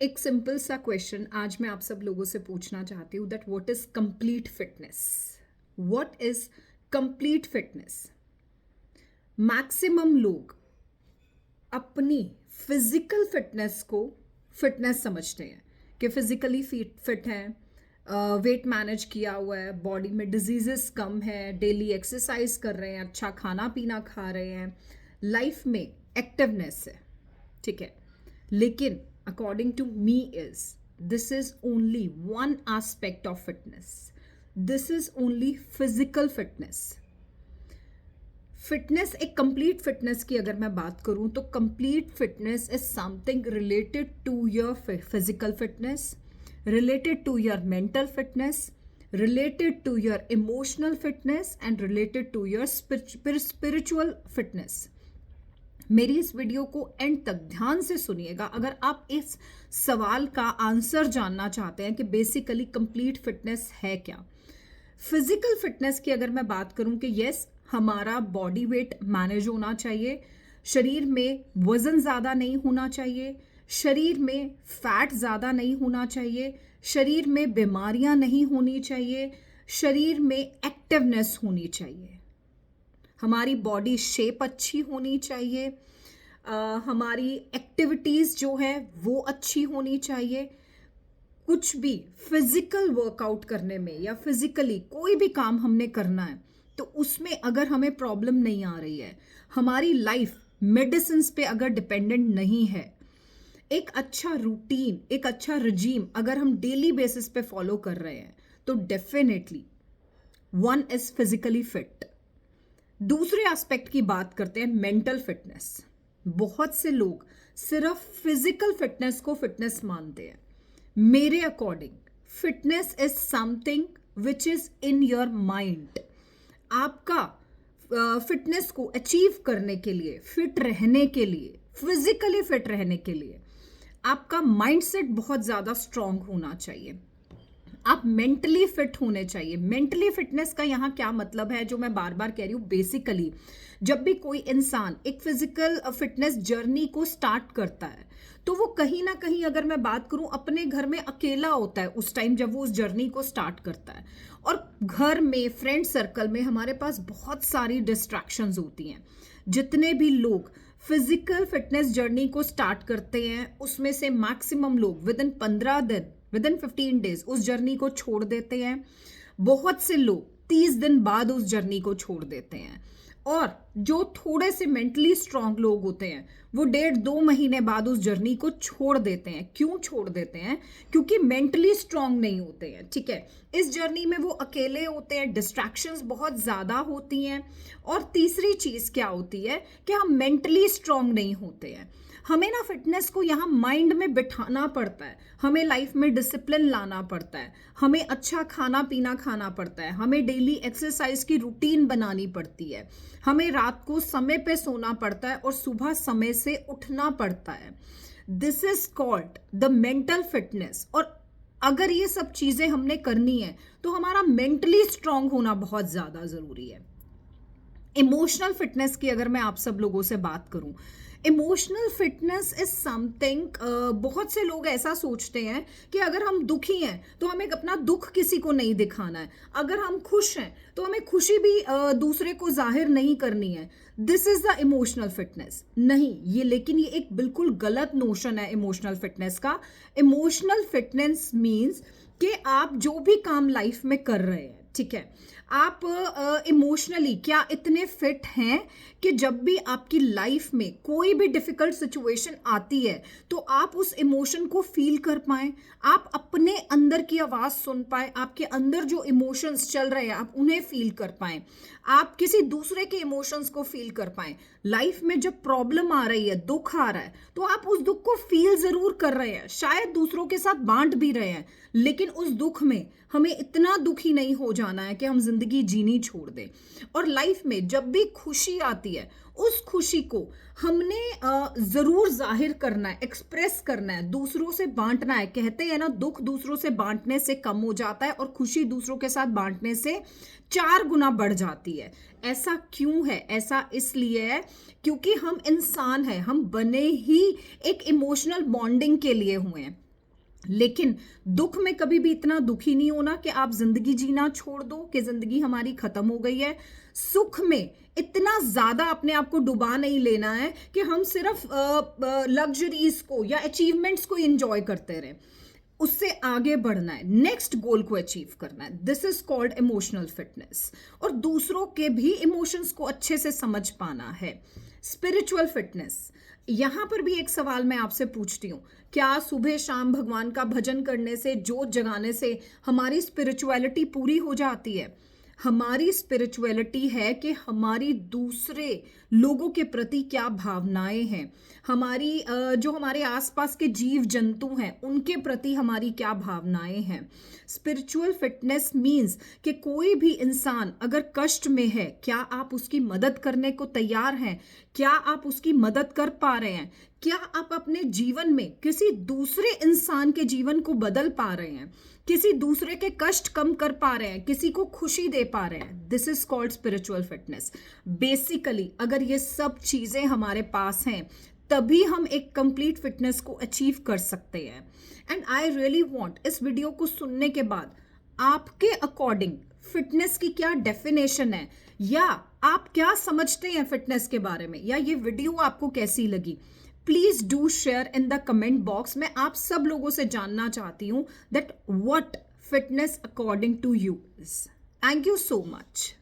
एक सिंपल सा क्वेश्चन आज मैं आप सब लोगों से पूछना चाहती हूँ that what is complete fitness. What is complete fitness? Maximum लोग अपनी फिजिकल फिटनेस को फिटनेस समझते हैं कि फिजिकली फिट हैं, वेट मैनेज किया हुआ है, बॉडी में डिजीजेस कम है, डेली एक्सरसाइज कर रहे हैं, अच्छा खाना पीना खा रहे हैं, लाइफ में एक्टिवनेस है। ठीक है, लेकिन according to me is this is only one aspect of fitness. This is only physical fitness. Fitness, एक कंप्लीट फिटनेस की अगर मैं बात करूं तो complete fitness is something related to your physical fitness, related to your mental fitness, related to your emotional fitness and related to your spiritual fitness। मेरी इस video को एंड तक ध्यान से सुनिएगा अगर आप इस सवाल का आंसर जानना चाहते हैं कि बेसिकली कंप्लीट फिटनेस है क्या। फिजिकल फिटनेस की अगर मैं बात करूं कि यस, हमारा बॉडी वेट मैनेज होना चाहिए, शरीर में वजन ज़्यादा नहीं होना चाहिए, शरीर में फैट ज़्यादा नहीं होना चाहिए, शरीर में बीमारियां नहीं होनी चाहिए, शरीर में एक्टिवनेस होनी चाहिए, हमारी बॉडी शेप अच्छी होनी चाहिए, हमारी एक्टिविटीज़ जो है वो अच्छी होनी चाहिए। कुछ भी फिजिकल वर्कआउट करने में या फिजिकली कोई भी काम हमने करना है तो उसमें अगर हमें प्रॉब्लम नहीं आ रही है, हमारी लाइफ मेडिसिन पे अगर डिपेंडेंट नहीं है, एक अच्छा रूटीन, एक अच्छा रिजीम अगर हम डेली बेसिस पे फॉलो कर रहे हैं तो definitely one is physically fit. दूसरे एस्पेक्ट की बात करते हैं, मेंटल फिटनेस। बहुत से लोग सिर्फ फिजिकल फिटनेस को फिटनेस मानते हैं। मेरे according fitness is something which is in your mind. आपका फिटनेस को अचीव करने के लिए, फिट रहने के लिए, फिजिकली फिट रहने के लिए आपका माइंडसेट बहुत ज़्यादा स्ट्रांग होना चाहिए। आप मेंटली फिट होने चाहिए। मेंटली फिटनेस का यहाँ क्या मतलब है, जो मैं बार बार कह रही हूँ, बेसिकली जब भी कोई इंसान एक फिजिकल फिटनेस जर्नी को स्टार्ट करता है तो वो कहीं ना कहीं, अगर मैं बात करूं, अपने घर में अकेला होता है उस टाइम जब वो उस जर्नी को स्टार्ट करता है। और घर में, फ्रेंड सर्कल में हमारे पास बहुत सारी डिस्ट्रैक्शंस होती हैं। जितने भी लोग फिजिकल फिटनेस जर्नी को स्टार्ट करते हैं उसमें से मैक्सिमम लोग विद इन 15 दिन, विद इन 15 डेज उस जर्नी को छोड़ देते हैं। बहुत से लोग 30 दिन बाद उस जर्नी को छोड़ देते हैं। और जो थोड़े से मेंटली स्ट्रांग लोग होते हैं वो 1.5-2 महीने बाद उस जर्नी को छोड़ देते हैं। क्यों छोड़ देते हैं? क्योंकि मेंटली स्ट्रांग नहीं होते हैं। ठीक है, इस जर्नी में वो अकेले होते हैं, डिस्ट्रैक्शंस बहुत ज़्यादा होती हैं। और तीसरी चीज़ क्या होती है कि हम मेंटली स्ट्रांग नहीं होते हैं। हमें ना फिटनेस को यहाँ माइंड में बिठाना पड़ता है, हमें लाइफ में डिसिप्लिन लाना पड़ता है, हमें अच्छा खाना पीना खाना पड़ता है, हमें डेली एक्सरसाइज की रूटीन बनानी पड़ती है, हमें रात को समय पे सोना पड़ता है और सुबह समय से उठना पड़ता है। This is called the mental fitness. और अगर ये सब चीज़ें हमने करनी है तो हमारा मेंटली स्ट्रांग होना बहुत ज़्यादा ज़रूरी है। इमोशनल फिटनेस की अगर मैं आप सब लोगों से बात करूं, इमोशनल फिटनेस इज समथिंग, बहुत से लोग ऐसा सोचते हैं कि अगर हम दुखी हैं तो हमें अपना दुख किसी को नहीं दिखाना है, अगर हम खुश हैं तो हमें खुशी भी दूसरे को जाहिर नहीं करनी है। This is the emotional fitness. नहीं, ये लेकिन ये एक बिल्कुल गलत नोशन है इमोशनल फिटनेस का। इमोशनल फिटनेस मीन्स कि आप जो भी काम लाइफ में कर रहे हैं, ठीक है, आप इमोशनली क्या इतने फिट हैं कि जब भी आपकी लाइफ में कोई भी डिफिकल्ट सिचुएशन आती है तो आप उस इमोशन को फील कर पाएं, आप अपने अंदर की आवाज़ सुन पाए, आपके अंदर जो इमोशंस चल रहे हैं आप उन्हें फील कर पाएं, आप किसी दूसरे के इमोशंस को फील कर पाएं। लाइफ में जब प्रॉब्लम आ रही है, दुख आ रहा है, तो आप उस दुख को फील ज़रूर कर रहे हैं, शायद दूसरों के साथ बांट भी रहे हैं, लेकिन उस दुख में हमें इतना दुखी नहीं हो जाना है कि हम जिंदगी जीनी छोड़ दें। और लाइफ में जब भी खुशी आती है उस खुशी को हमने जरूर जाहिर करना है, एक्सप्रेस करना है, दूसरों से बांटना है। कहते हैं ना, दुख दूसरों से बांटने से कम हो जाता है और खुशी दूसरों के साथ बांटने से 4 गुना बढ़ जाती है। ऐसा क्यों है? ऐसा इसलिए है क्योंकि हम इंसान हैं, हम बने ही एक इमोशनल बॉन्डिंग के लिए हुए हैं। लेकिन दुख में कभी भी इतना दुखी नहीं होना कि आप जिंदगी जीना छोड़ दो, कि जिंदगी हमारी खत्म हो गई है। सुख में इतना ज्यादा अपने आप को डुबा नहीं लेना है कि हम सिर्फ लग्जरीज को या अचीवमेंट्स को एंजॉय करते रहें। उससे आगे बढ़ना है, नेक्स्ट गोल को अचीव करना है। This is called emotional fitness. और दूसरों के भी इमोशंस को अच्छे से समझ पाना है। स्पिरिचुअल फिटनेस, यहां पर भी एक सवाल मैं आपसे पूछती हूं, क्या सुबह शाम भगवान का भजन करने से, जोत जगाने से हमारी स्पिरिचुअलिटी पूरी हो जाती है? हमारी स्पिरिचुअलिटी है कि हमारी दूसरे लोगों के प्रति क्या भावनाएं हैं, हमारी जो हमारे आसपास के जीव जंतु हैं उनके प्रति हमारी क्या भावनाएं हैं। स्पिरिचुअल फिटनेस मीन्स कि कोई भी इंसान अगर कष्ट में है, क्या आप उसकी मदद करने को तैयार हैं? क्या आप उसकी मदद कर पा रहे हैं? क्या आप अपने जीवन में किसी दूसरे इंसान के जीवन को बदल पा रहे हैं? किसी दूसरे के कष्ट कम कर पा रहे हैं? किसी को खुशी दे पा रहे हैं? This is called spiritual fitness. Basically अगर ये सब चीजें हमारे पास हैं तभी हम एक कंप्लीट फिटनेस को अचीव कर सकते हैं। एंड आई रियली वांट इस वीडियो को सुनने के बाद आपके अकॉर्डिंग फिटनेस की क्या डेफिनेशन है, या आप क्या समझते हैं फिटनेस के बारे में, या ये वीडियो आपको कैसी लगी? Please do share in the comment box. मैं आप सब लोगों से जानना चाहती हूं that what fitness according to you is. Thank you so much.